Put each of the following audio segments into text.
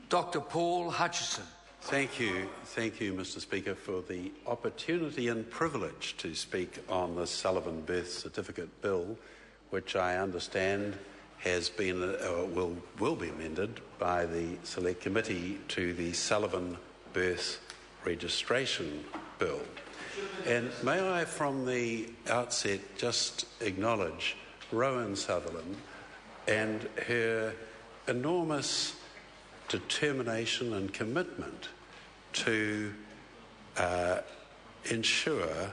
Dr. Paul Hutchison. Thank you, Mr. Speaker, for the opportunity and privilege to speak on the Sullivan Birth Certificate Bill, which I understand has been will be amended by the Select Committee to the Sullivan Birth Registration Bill. And may I, from the outset, just acknowledge Rowan Sutherland and her enormous determination and commitment to ensure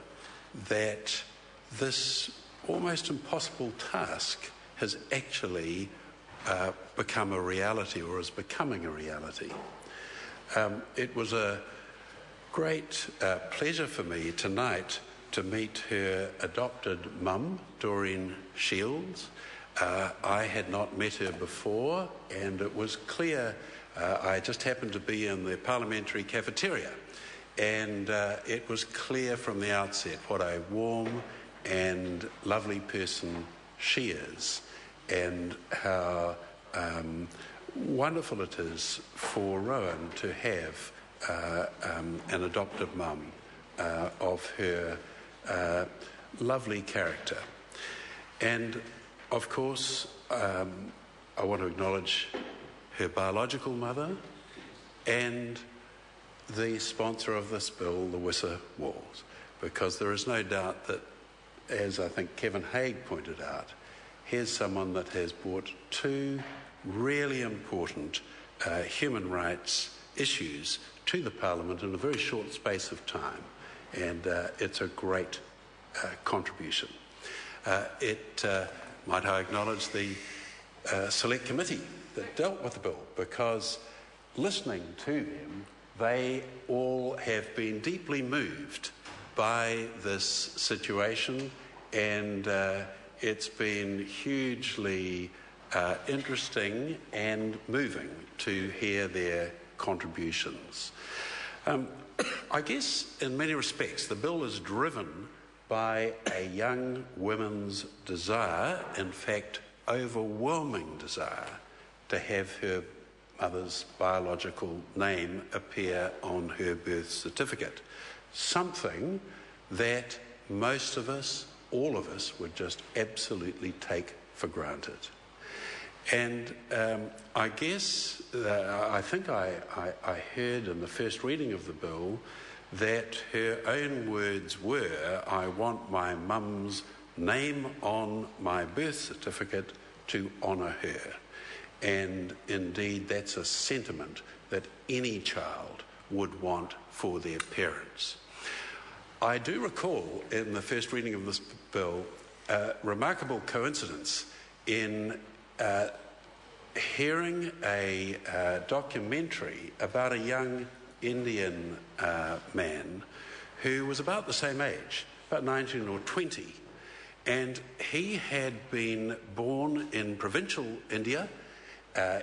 that this almost impossible task has actually become a reality, or is becoming a reality. It was a great pleasure for me tonight to meet her adopted mum, Doreen Shields. I had not met her before, and it was clear. I just happened to be in the parliamentary cafeteria, and it was clear from the outset what a warm and lovely person she is, and how wonderful it is for Rowan to have an adoptive mum of her lovely character. And of course, I want to acknowledge her biological mother and the sponsor of this bill, the Wissa Walls, because there is no doubt that, as I think Kevin Haig pointed out, here's someone that has brought two really important human rights issues to the Parliament in a very short space of time, and it's a great contribution. Might I acknowledge the Select Committee that dealt with the bill, because listening to them, they all have been deeply moved by this situation, and it's been hugely interesting and moving to hear their contributions. I guess in many respects the bill is driven by a young woman's desire, in fact overwhelming desire, to have her mother's biological name appear on her birth certificate. Something that most of us, all of us, would just absolutely take for granted. And I guess, I think I heard in the first reading of the bill that her own words were, "I want my mum's name on my birth certificate to honour her." And indeed, that's a sentiment that any child would want for their parents. I do recall in the first reading of this bill a remarkable coincidence in hearing a documentary about a young Indian man who was about the same age, about 19 or 20, and he had been born in provincial India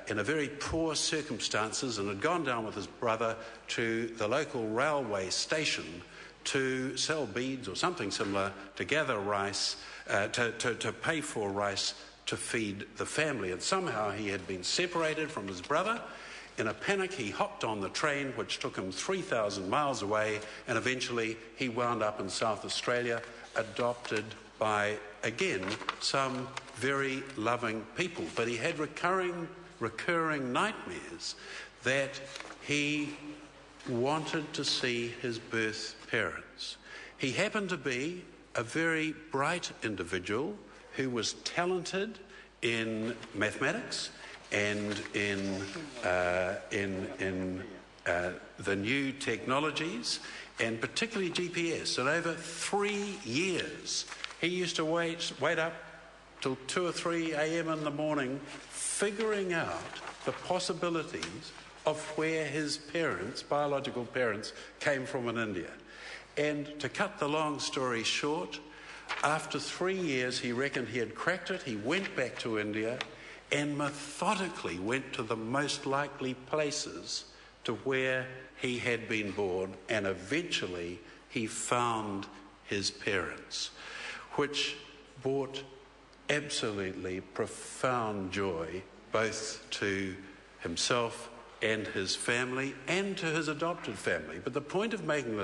in a very poor circumstances, and had gone down with his brother to the local railway station to sell beads or something similar, to gather rice, to pay for rice to feed the family. And somehow he had been separated from his brother. In a panic, he hopped on the train, which took him 3,000 miles away, and eventually he wound up in South Australia, adopted by, again, some very loving people. But he had recurring nightmares that he wanted to see his birth parents. He happened to be a very bright individual who was talented in mathematics and in the new technologies, and particularly GPS. And over 3 years, he used to wait up till 2 or 3 a.m. in the morning, figuring out the possibilities of where his parents, biological parents, came from in India. And to cut the long story short, after 3 years, he reckoned he had cracked it. He went back to India and methodically went to the most likely places to where he had been born, and eventually he found his parents, which brought absolutely profound joy both to himself and his family and to his adopted family. But the point of making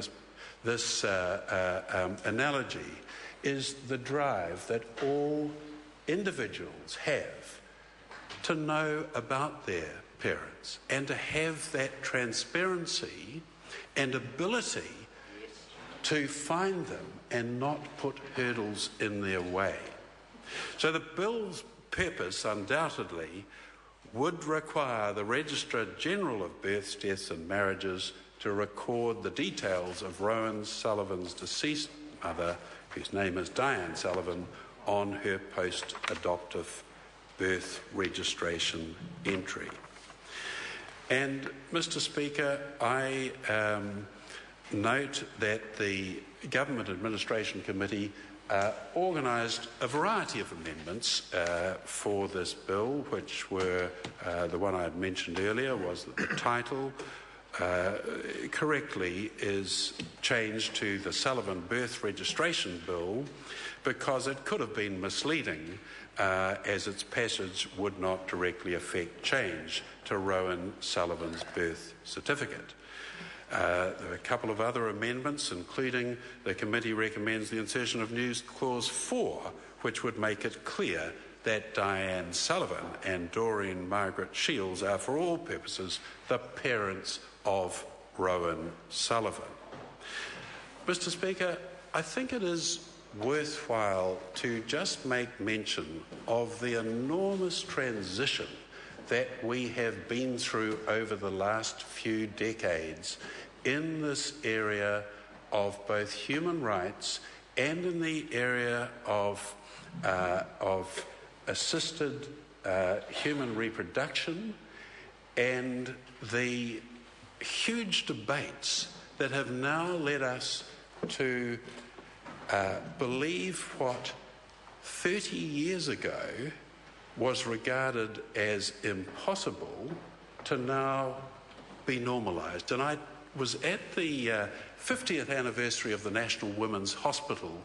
this analogy is the drive that all individuals have to know about their parents and to have that transparency and ability to find them and not put hurdles in their way. So the bill's purpose undoubtedly would require the Registrar General of Births, Deaths and Marriages to record the details of Rowan Sullivan's deceased mother, whose name is Diane Sullivan, on her post-adoptive birth registration entry. And, Mr. Speaker, I note that the Government Administration Committee organised a variety of amendments for this bill, which were the one I had mentioned earlier was that the title correctly is changed to the Sullivan Birth Registration Bill because it could have been misleading as its passage would not directly affect change to Rowan Sullivan's birth certificate. There are a couple of other amendments, including the committee recommends the insertion of News Clause 4, which would make it clear that Diane Sullivan and Doreen Margaret Shields are, for all purposes, the parents of Rowan Sullivan. Mr. Speaker, I think it is worthwhile to just make mention of the enormous transition that we have been through over the last few decades in this area of both human rights and in the area of assisted human reproduction, and the huge debates that have now led us to believe what 30 years ago was regarded as impossible to now be normalised. And I was at the 50th anniversary of the National Women's Hospital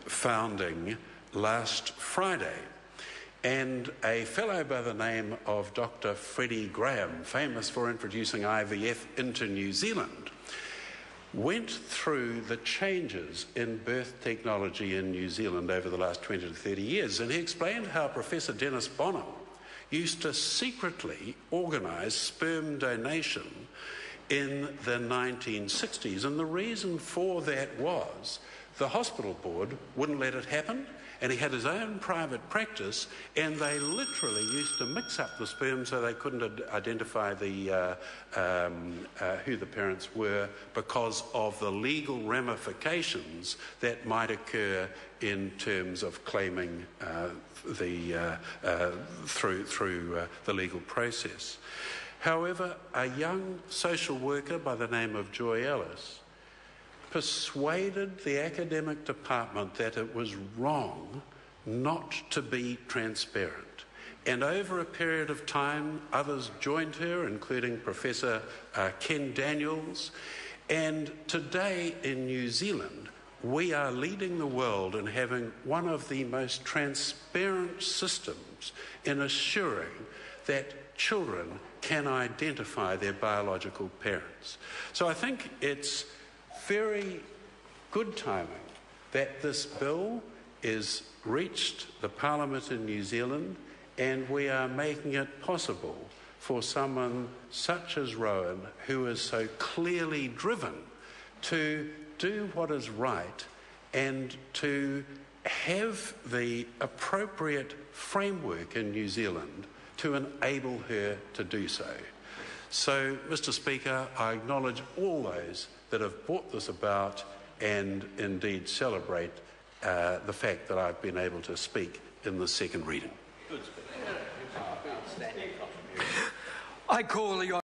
founding last Friday, and a fellow by the name of Dr. Freddie Graham, famous for introducing IVF into New Zealand, went through the changes in birth technology in New Zealand over the last 20 to 30 years, and he explained how Professor Dennis Bonham used to secretly organise sperm donation in the 1960s, and the reason for that was the hospital board wouldn't let it happen, and he had his own private practice, and they literally used to mix up the sperm so they couldn't identify the who the parents were because of the legal ramifications that might occur in terms of claiming through the legal process. However, a young social worker by the name of Joy Ellis persuaded the academic department that it was wrong not to be transparent. And over a period of time, others joined her, including Professor Ken Daniels. And today in New Zealand, we are leading the world in having one of the most transparent systems in assuring that children can identify their biological parents. So I think it's very good timing that this bill is reached the Parliament in New Zealand, and we are making it possible for someone such as Rowan, who is so clearly driven to do what is right and to have the appropriate framework in New Zealand to enable her to do so. So, Mr. Speaker, I acknowledge all those that have brought this about and indeed celebrate the fact that I've been able to speak in the second reading. I call the